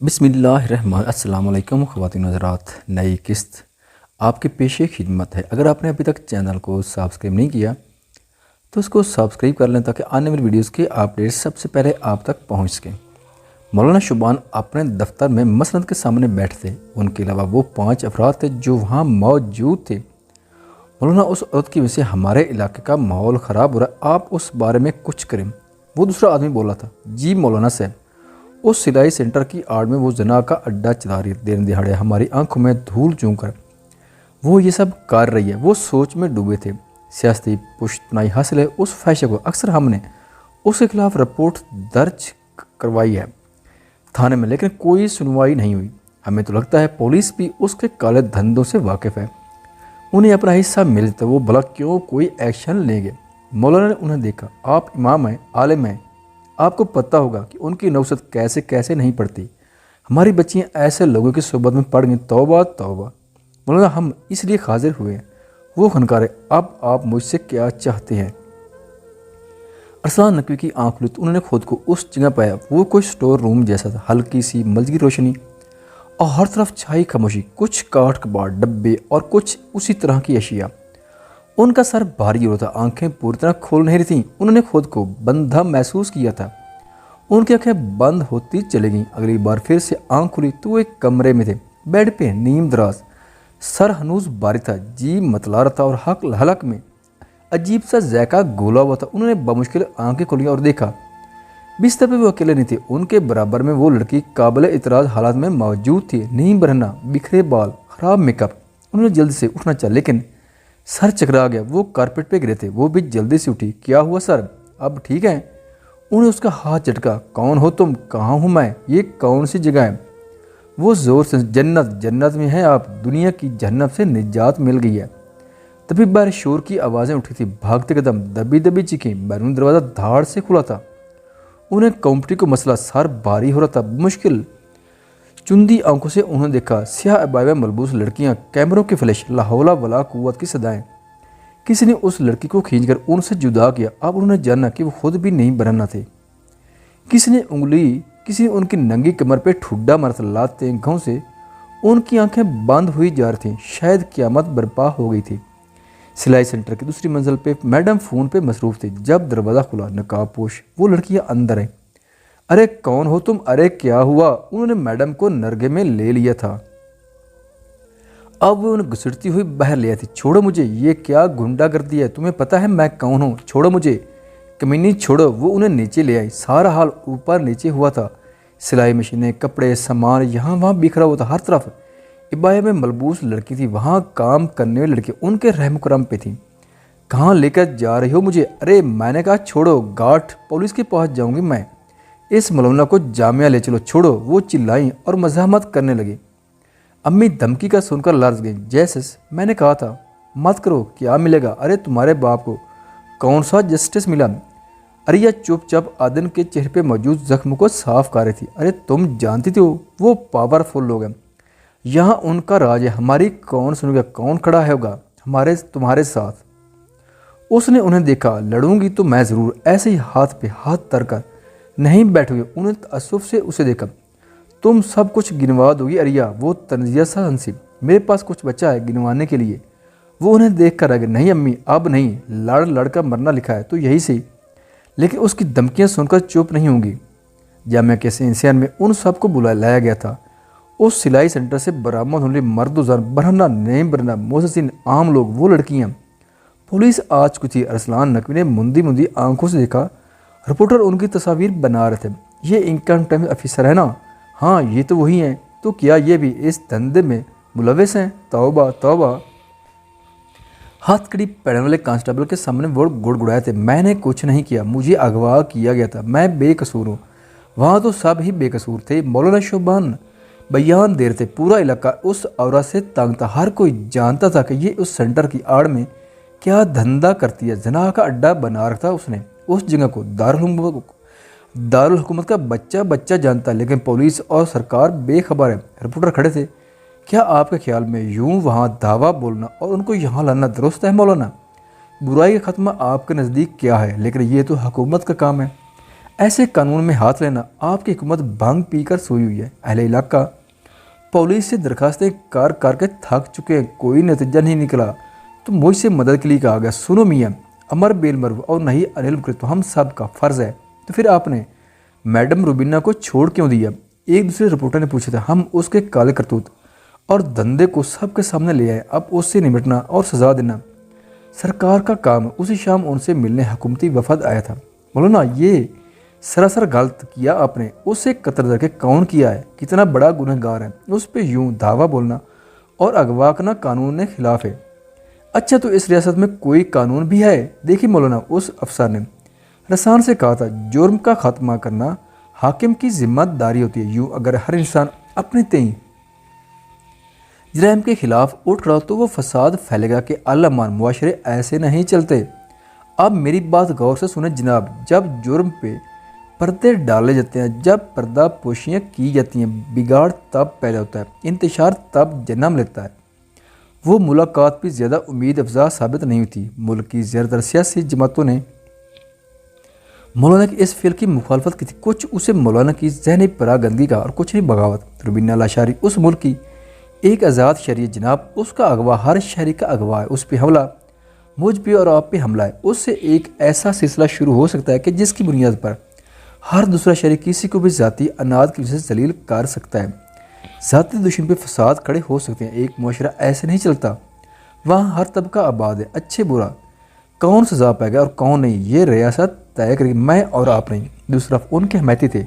بسم اللہ الرحمن السلام علیکم خواتین حضرات، نئی قسط آپ کے پیش خدمت ہے۔ اگر آپ نے ابھی تک چینل کو سبسکرائب نہیں کیا تو اس کو سبسکرائب کر لیں تاکہ آنے والی ویڈیوز کے اپڈیٹس سب سے پہلے آپ تک پہنچ سکیں۔ مولانا شوبان اپنے دفتر میں مسند کے سامنے بیٹھے تھے۔ ان کے علاوہ وہ 5 افراد تھے جو وہاں موجود تھے۔ مولانا، اس عورت کی وجہ سے ہمارے علاقے کا ماحول خراب ہو رہا ہے، آپ اس بارے میں کچھ کریں۔ وہ دوسرا آدمی بولا تھا، جی مولانا صاحب، اس سلائی سینٹر کی آڑ میں وہ زنا کا اڈا چلا رہی ہے، دن دہاڑے ہماری آنکھوں میں دھول چون کر وہ یہ سب کر رہی ہے۔ وہ سوچ میں ڈوبے تھے۔ سیاسی پشتنائی حاصل ہے اس فحش کو۔ اکثر ہم نے اس کے خلاف رپورٹ درج کروائی ہے تھانے میں، لیکن کوئی سنوائی نہیں ہوئی۔ ہمیں تو لگتا ہے پولیس بھی اس کے کالے دھندوں سے واقف ہے، انہیں اپنا حصہ مل جاتا، وہ بھلا کیوں کوئی ایکشن لیں گے؟ مولانا نے انہیں دیکھا، آپ امام ہیں، عالم ہیں، آپ کو پتہ ہوگا کہ ان کی نوست کیسے کیسے نہیں پڑتی۔ ہماری بچیاں ایسے لوگوں کی صحبت میں پڑ گئیں، توبہ توبہ۔ مولانا، ہم اس لیے حاضر ہوئے ہیں۔ وہ خنکارے، اب آپ مجھ سے کیا چاہتے ہیں؟ ارسلان نقوی کی آنکھ کھلی تو انہوں نے خود کو اس جگہ پایا۔ وہ کوئی سٹور روم جیسا تھا، ہلکی سی ملکی روشنی اور ہر طرف چھائی خاموشی، کچھ کاٹ کباڑ ڈبے اور کچھ اسی طرح کی اشیاء۔ ان کا سر بھاری ہو رہا تھا، آنکھیں پوری طرح کھول نہیں رہی تھیں۔ انہوں نے خود کو بندھا محسوس کیا تھا۔ ان کی آنکھیں بند ہوتی چلی گئیں۔ اگلی بار پھر سے آنکھ کھلی تو وہ ایک کمرے میں تھے، بیڈ پہ نیم دراز، سر ہنوز باری تھا، جی متلا رہا تھا اور حلق میں عجیب سا ذائقہ گھولا ہوا تھا۔ انہوں نے بمشکل آنکھیں کھولیں اور دیکھا بستر پہ وہ اکیلے نہیں تھے، ان کے برابر میں وہ لڑکی قابل اعتراض حالات میں موجود تھی، نہیں برہنہ، بکھرے بال، خراب میک اپ۔ انہوں نے جلدی سے اٹھنا چاہا لیکن سر چکرا گیا، وہ کارپیٹ پہ گرے تھے۔ وہ بھی جلدی سے اٹھی، کیا ہوا سر، اب ٹھیک ہے؟ انہوں نے اس کا ہاتھ جھٹکا، کون ہو تم، کہاں ہوں میں، یہ کون سی جگہ ہے؟ وہ زور سے، جنت میں ہیں آپ، دنیا کی جہنم سے نجات مل گئی ہے۔ تبھی باہر شور کی آوازیں اٹھی تھی، بھاگتے قدم، دبی دبی چیخیں۔ بیرون دروازہ دھاڑ سے کھلا تھا۔ انہیں کمپٹی کو مسئلہ، سر بھاری ہو رہا تھا، مشکل چندی آنکھوں سے انہوں نے دیکھا سیاہ عبایا میں ملبوس لڑکیاں، کیمروں کی فلیش، لا حول ولا قوت کی صدائیں۔ کسی نے اس لڑکی کو کھینچ کر ان سے جدا کیا۔ اب انہوں نے جانا کہ وہ خود بھی نہیں برہنہ تھے۔ کسی نے ان کی ننگی کمر پہ ٹھڈا مارا تھا، لاتے گھاؤں سے ان کی آنکھیں بند ہوئی جا رہی تھیں، شاید قیامت برپا ہو گئی تھی۔ سلائی سینٹر کی دوسری منزل پہ میڈم فون پہ مصروف تھی۔ جب دروازہ کھلا، نقاب پوش وہ لڑکیاں اندر آئیں۔ ارے کون ہو تم، ارے کیا ہوا؟ انہوں نے میڈم کو نرگے میں لے لیا تھا۔ اب وہ انہیں گھسٹتی ہوئی باہر لے آئی تھی۔ چھوڑو مجھے، یہ کیا گنڈا گردی ہے، تمہیں پتہ ہے میں کون ہوں، چھوڑو مجھے، کمینی چھوڑو۔ وہ انہیں نیچے لے آئی۔ سارا حال اوپر نیچے ہوا تھا، سلائی مشینیں، کپڑے، سامان یہاں وہاں بکھرا ہوا تھا، ہر طرف عبایا میں ملبوس لڑکی تھی، وہاں کام کرنے والی لڑکی ان کے رحم کرم پہ تھی۔ کہاں لے کر جا رہی ہو مجھے؟ ارے میں نے کہا چھوڑو، گاٹھ پولیس کے پاس جاؤں گی میں، اس ملونہ کو جامعہ لے چلو، چھوڑو۔ وہ چلائیں اور مزاحمت کرنے لگی۔ امی دھمکی کا سن کر لرز گئیں۔ جیسس، میں نے کہا تھا مت کرو، کیا ملے گا؟ ارے تمہارے باپ کو کون سا جسٹس ملا؟ اریا چپ چاپ آدن کے چہرے پہ موجود زخم کو صاف کر رہی تھی۔ ارے تم جانتی تھی وہ پاورفل لوگ ہیں، یہاں ان کا راج ہے، ہماری کون سنے گا؟ کون کھڑا ہے ہوگا تمہارے ساتھ؟ اس نے انہیں دیکھا، لڑوں گی تو میں ضرور، ایسے ہی ہاتھ پہ ہاتھ تر کر نہیں بیٹھو گے۔ انہیں تعصب سے اسے دیکھا، تم سب کچھ گنوا دو گی اریا؟ وہ تنزیہ سا ہنسی، میرے پاس کچھ بچا ہے گنوانے کے لیے؟ وہ انہیں دیکھ کر آگے، نہیں امی اب نہیں، لڑ کر مرنا لکھا ہے تو یہی سے۔ لیکن اس کی دھمکیاں سن کر چپ نہیں ہوں گی۔ جامعہ کے سینسیان میں ان سب کو بلایا گیا تھا۔ اس سلائی سینٹر سے برآمد ہونے مرد و زن، برہنہ نہیں برہنہ، موسسین، عام لوگ، وہ لڑکیاں۔ پولیس آ چکی تھی۔ ارسلان نقوی نے مندی آنکھوں سے دیکھا، رپورٹر ان کی تصاویر بنا رہے تھے۔ یہ انکم ٹیکس آفیسر ہے نا؟ ہاں یہ تو وہی ہیں۔ تو کیا یہ بھی اس دھندے میں ملوث ہیں؟ توبہ توبہ۔ ہاتھ کڑی پہننے والے کانسٹیبل کے سامنے وہ گڑ گڑائے تھے، میں نے کچھ نہیں کیا، مجھے اغوا کیا گیا تھا، میں بے قصور ہوں۔ وہاں تو سب ہی بے قصور تھے۔ مولانا شوبان بیان دے رہے تھے، پورا علاقہ اس عورت سے تنگ تھا، ہر کوئی جانتا تھا کہ یہ اس سینٹر کی آڑ میں کیا دھندا کرتی ہے۔ زنا کا اڈا بنا رکھا اس نے اس جگہ کو، دارالحکومت کا بچہ جانتا ہے، لیکن پولیس اور سرکار بے خبر ہے۔ رپورٹر کھڑے تھے، کیا آپ کے خیال میں یوں وہاں دعویٰ بولنا اور ان کو یہاں لانا درست ہے مولانا؟ برائی کا خاتمہ آپ کے نزدیک کیا ہے؟ لیکن یہ تو حکومت کا کام ہے۔ ایسے قانون میں ہاتھ لینا آپ کی حکومت بھانگ پی کر سوئی ہوئی ہے۔ اہل علاقہ پولیس سے درخواستیں کر کے تھک چکے ہیں، کوئی نتیجہ نہیں نکلا تو مجھ سے مدد کے لیے کہا گیا۔ سنو میاں، امر بیل مرو اور نہیں انل مکر تو ہم سب کا فرض ہے۔ تو پھر آپ نے میڈم روبینہ کو چھوڑ کیوں دیا؟ ایک دوسرے رپورٹر نے پوچھا تھا۔ ہم اس کے کالے کرتوت اور دھندے کو سب کے سامنے لے آئے، اب اس سے نمٹنا اور سزا دینا سرکار کا کام ہے۔ اسی شام ان سے ملنے حکومتی وفد آیا تھا۔ مولانا، یہ سراسر غلط کیا آپ نے، اسے قتل کر کے کون کیا ہے؟ کتنا بڑا گنہ گار ہے، اس پہ یوں دعویٰ بولنا اور اغوا کرنا قانون کے خلاف ہے۔ اچھا، تو اس ریاست میں کوئی قانون بھی ہے؟ دیکھیے مولانا، اس افسر نے رسان سے کہا تھا، جرم کا خاتمہ کرنا حاکم کی ذمہ داری ہوتی ہے۔ یوں اگر ہر انسان اپنے تئیں جرائم کے خلاف اٹھ کھڑا ہو تو وہ فساد پھیلے گا کہ عالمان معاشرے ایسے نہیں چلتے۔ اب میری بات غور سے سنیں جناب، جب جرم پہ پردے ڈالے جاتے ہیں، جب پردہ پوشیاں کی جاتی ہیں، بگاڑ تب پیدا ہوتا ہے، انتشار تب جنم لیتا ہے۔ وہ ملاقات بھی زیادہ امید افزا ثابت نہیں ہوتی۔ ملک کی زیادہ تر سیاسی جماعتوں نے مولانا کی اس فعل کی مخالفت کی تھی، کچھ اسے مولانا کی ذہنی پراگندگی کا اور کچھ نہیں بغاوت۔ روبینہ لاشاری اس ملک کی ایک آزاد شہری ہے جناب، اس کا اغوا ہر شہری کا اغوا ہے، اس پہ حملہ مجھ پہ اور آپ پہ حملہ ہے، اس سے ایک ایسا سلسلہ شروع ہو سکتا ہے کہ جس کی بنیاد پر ہر دوسرا شہری کسی کو بھی ذاتی اناد کی وجہ سے ذلیل کر سکتا ہے، ذاتی دشمن پہ فساد کھڑے ہو سکتے ہیں۔ ایک معاشرہ ایسے نہیں چلتا، وہاں ہر طبقہ آباد ہے، اچھے برا کون سزا پائے گا اور کون نہیں، یہ ریاست طے کرے گی، میں اور آپ نہیں۔ دوسرا ان کے حمایتی تھے،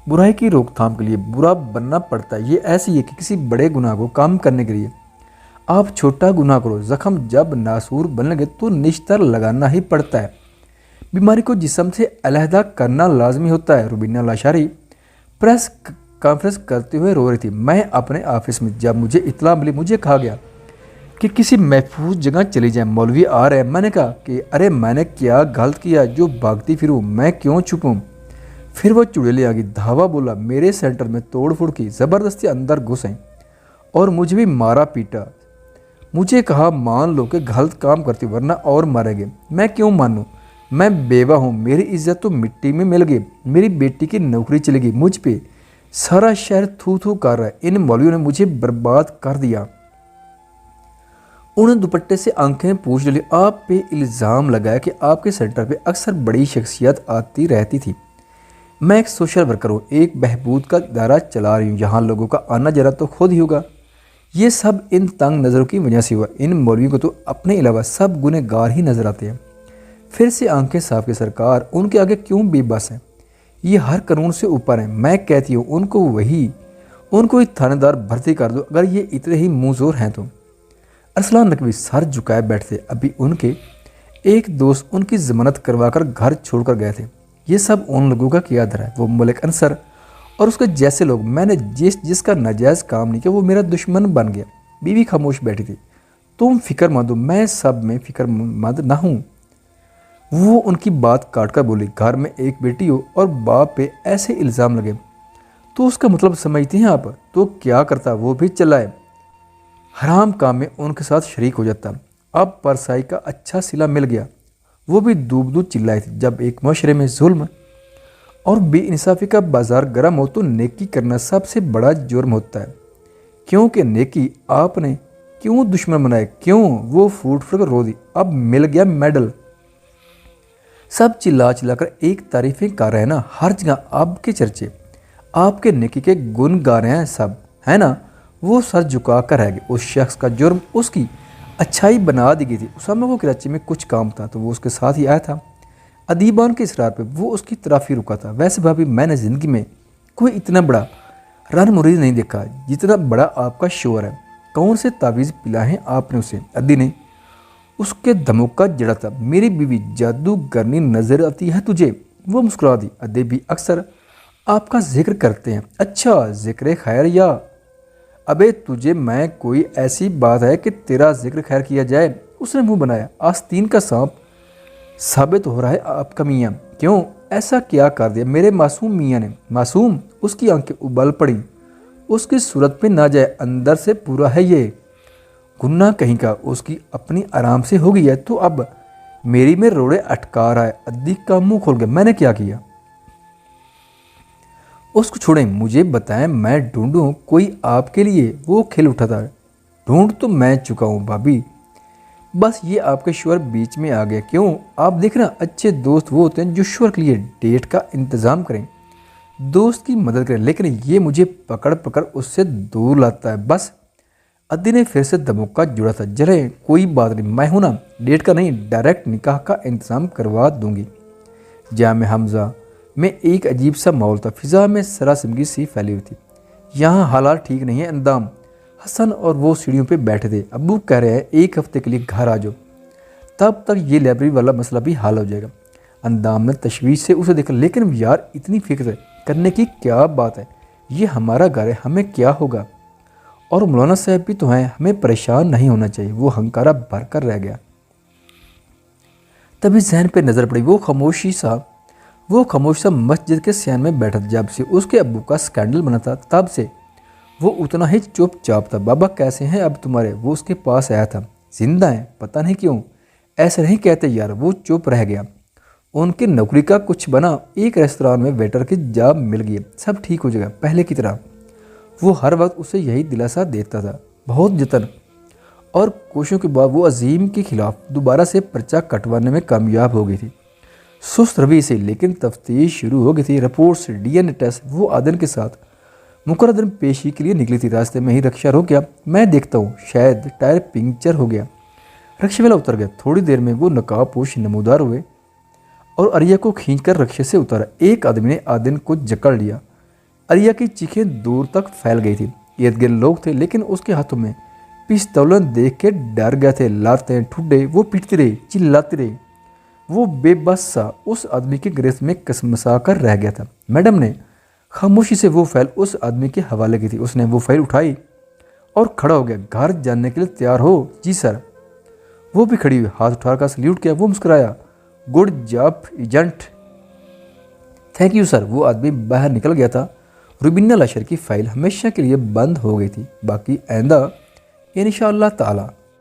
برائی کی روک تھام کے لیے برا بننا پڑتا ہے، یہ ایسی ہے کہ کسی بڑے گناہ کو کم کرنے کے لیے آپ چھوٹا گناہ کرو، زخم جب ناسور بننے لگے تو نشتر لگانا ہی پڑتا ہے، بیماری کو جسم سے علیحدہ کرنا لازمی ہوتا ہے۔ روبینہ لاشاری پریس کانفرنس کرتے ہوئے رو رہی تھی۔ میں اپنے آفس میں جب مجھے اطلاع ملی، مجھے کہا گیا کہ کسی محفوظ جگہ چلی جائیں، مولوی آ رہے ہیں۔ میں نے کہا کہ ارے میں نے کیا غلط کیا جو بھاگتی پھروں، میں کیوں چھپوں؟ پھر وہ چڑیلے آ گئی، دھاوا بولا، میرے سینٹر میں توڑ پھوڑ کی، زبردستی اندر گھسیں اور مجھے بھی مارا پیٹا۔ مجھے کہا مان لو کہ غلط کام کرتی ورنہ اور مارے گے۔ میں کیوں مانوں؟ میں بیوہ ہوں، میری عزت تو مٹی میں مل گئی، میری بیٹی کی نوکری چلے گی، مجھ پہ سارا شہر تھو تھو کر رہا ہے، ان مولویوں نے مجھے برباد کر دیا۔ انہوں نے دوپٹے سے آنکھیں پوچھ لی، آپ پہ الزام لگایا کہ آپ کے سینٹر پہ اکثر بڑی شخصیت آتی رہتی تھی۔ میں ایک سوشل ورکر ہوں، ایک بہبود کا ادارہ چلا رہی ہوں، یہاں لوگوں کا آنا جرا تو خود ہی ہوگا۔ یہ سب ان تنگ نظروں کی وجہ سے ہوا، ان مولویوں کو تو اپنے علاوہ سب گنہ گار ہی نظر آتے ہیں۔ پھر سے آنکھیں صاف کے سرکار ان کے آگے کیوں بے بس ہیں؟ یہ ہر قانون سے اوپر ہیں۔ میں کہتی ہوں ان کو ہی تھانے دار بھرتی کر دو اگر یہ اتنے ہی منہ زور ہیں تو۔ ارسلان نقوی سر جھکائے بیٹھتے، ابھی ان کے ایک دوست ان کی ضمانت کروا کر گھر چھوڑ کر گئے تھے۔ یہ سب ان لوگوں کا کیا در ہے، وہ ملک انصر اور اس کے جیسے لوگ۔ میں نے جس کا ناجائز کام نہیں کیا وہ میرا دشمن بن گیا۔ بیوی خاموش بیٹھی تھی۔ تم فکر مند ہو، میں سب میں فکر مند نہ ہوں۔ وہ ان کی بات کاٹ کر بولی، گھر میں ایک بیٹی ہو اور باپ پہ ایسے الزام لگے تو اس کا مطلب سمجھتی ہیں آپ؟ تو کیا کرتا، وہ بھی چلائے، حرام کام میں ان کے ساتھ شریک ہو جاتا۔ اب پرسائی کا اچھا صلہ مل گیا، وہ بھی دوب دود چلائے تھے۔ جب ایک معاشرے میں ظلم اور بے انصافی کا بازار گرم ہو تو نیکی کرنا سب سے بڑا جرم ہوتا ہے، کیونکہ نیکی آپ نے کیوں دشمن بنائے، کیوں؟ وہ پھوٹ کر رو دی، اب مل گیا میڈل۔ سب چلا چلا کر ایک تعریفیں کر رہے ہیں نا، ہر جگہ آپ کے چرچے، آپ کے نیکی کے گن گا رہے ہیں سب، ہے نا؟ وہ سر جھکا کر رہ گئے۔ اس شخص کا جرم اس کی اچھائی بنا دی گئی تھی۔ اسامہ کو کراچی میں کچھ کام تھا تو وہ اس کے ساتھ ہی آیا تھا۔ ادیبان کے اصرار پہ وہ اس کی طرف ہی رکا تھا۔ ویسے بھابی میں نے زندگی میں کوئی اتنا بڑا رن مریض نہیں دیکھا جتنا بڑا آپ کا شوہر ہے۔ کون سے تعویذ پلا ہیں آپ نے اسے؟ ادی نے اس کے دھمکا جڑا تھا، میری بیوی جادوگرنی نظر آتی ہے تجھے؟ وہ مسکرا دی، ادے بھی اکثر آپ کا ذکر کرتے ہیں۔ اچھا، ذکر خیر یا؟ ابے تجھے میں کوئی ایسی بات ہے کہ تیرا ذکر خیر کیا جائے؟ اس نے منہ بنایا، آستین کا سانپ ثابت ہو رہا ہے آپ کا میاں۔ کیوں ایسا کیا کر دیا میرے معصوم میاں نے؟ معصوم؟ اس کی آنکھیں ابل پڑیں، اس کی صورت پہ نہ جائے، اندر سے پورا ہے یہ گناہ کہیں کا، اس کی اپنی آرام سے ہو گئی ہے تو اب میری میں روڑے اٹکا رہا ہے۔ ادی کا منہ کھول گیا، میں نے کیا کیا؟ اس کو چھوڑیں، مجھے بتائیں میں ڈھونڈوں کوئی آپ کے لیے۔ وہ کھل اٹھا تھا۔ ڈھونڈ تو میں چکا ہوں بھابھی، بس یہ آپ کا شوہر بیچ میں آ گیا۔ کیوں؟ آپ دیکھنا اچھے دوست وہ ہوتے ہیں جو شوہر کے لیے ڈیٹ کا انتظام کریں، دوست کی مدد کریں، لیکن یہ مجھے پکڑ پکڑ اس سے دور لاتا ہے۔ بس ادی نے پھر سے دھمکا جڑا تھا، چلیں کوئی بات نہیں، میں ہوں نا، ڈیٹ کا نہیں ڈائریکٹ نکاح کا انتظام کروا دوں گی۔ جامع حمزہ میں ایک عجیب سا ماحول تھا، فضا میں سراسیمگی سی پھیلی ہوئی تھی۔ یہاں حالات ٹھیک نہیں ہیں اندام۔ حسن اور وہ سیڑھیوں پہ بیٹھے تھے۔ ابو کہہ رہے ہیں ایک ہفتے کے لیے گھر آ جاؤ، تب تک یہ لائبریری والا مسئلہ بھی حل ہو جائے گا۔ اندام نے تشویش سے اسے دیکھا، لیکن یار اتنی فکر کرنے کی کیا بات ہے، یہ ہمارا گھر ہے، ہمیں کیا ہوگا، اور مولانا صاحب بھی تو ہیں، ہمیں پریشان نہیں ہونا چاہیے۔ وہ ہنکارہ بھر کر رہ گیا۔ تبھی ذہن پہ نظر پڑی، وہ خاموش سا مسجد کے سیان میں بیٹھا تھا۔ جب سے اس کے ابو کا سکینڈل بنا تھا تب سے وہ اتنا ہی چپ چاپ تھا۔ بابا کیسے ہیں اب تمہارے؟ وہ اس کے پاس آیا تھا۔ زندہ ہیں، پتہ نہیں کیوں ایسے نہیں کہتے یار۔ وہ چپ رہ گیا۔ ان کی نوکری کا کچھ بنا، ایک ریستوران میں ویٹر کی جاب مل گئی، سب ٹھیک ہو جائے گا پہلے کی طرح۔ وہ ہر وقت اسے یہی دلاسا دیتا تھا۔ بہت جتن اور کوششوں کے بعد وہ عظیم کے خلاف دوبارہ سے پرچہ کٹوانے میں کامیاب ہو گئی تھی، سست روی سے، لیکن تفتیش شروع ہو گئی تھی، reports, D N A test. وہ عادل کے ساتھ مقررہ دن پیشی کے لیے نکلی تھی۔ راستے میں ہی رکشہ رک گیا۔ میں دیکھتا ہوں شاید ٹائر پنکچر ہو گیا۔ رکشے والا اتر گیا۔ تھوڑی دیر میں وہ نقاب پوش نمودار ہوئے اور عریہ کو کھینچ کر رکشے سے اتارا۔ ایک آدمی نے عادل کو جکڑ لیا۔ عریہ کی چیخیں دور تک پھیل گئی تھی۔ ارد گرد لوگ تھے، لیکن اس کے ہاتھوں میں پستولن دیکھ کے ڈر گئے تھے۔ لاتیں ٹھڈے وہ پیٹتی رہی، چلاتی رہی۔ وہ بے بس سا اس آدمی کی گرفت میں کسمسا کر رہ گیا تھا۔ میڈم نے خاموشی سے وہ فائل اس آدمی کے حوالے کی تھی۔ اس نے وہ فائل اٹھائی اور کھڑا ہو گیا۔ گھر جانے کے لیے تیار ہو؟ جی سر۔ وہ بھی کھڑی ہوئی، ہاتھ اٹھا کر سلیوٹ کیا۔ وہ مسکرایا، good job agent. Thank you sir. وہ آدمی باہر نکل گیا تھا۔ روبینہ لاشر کی فائل ہمیشہ کے لیے بند ہو گئی تھی۔ باقی آئندہ انشاءاللہ تعالی۔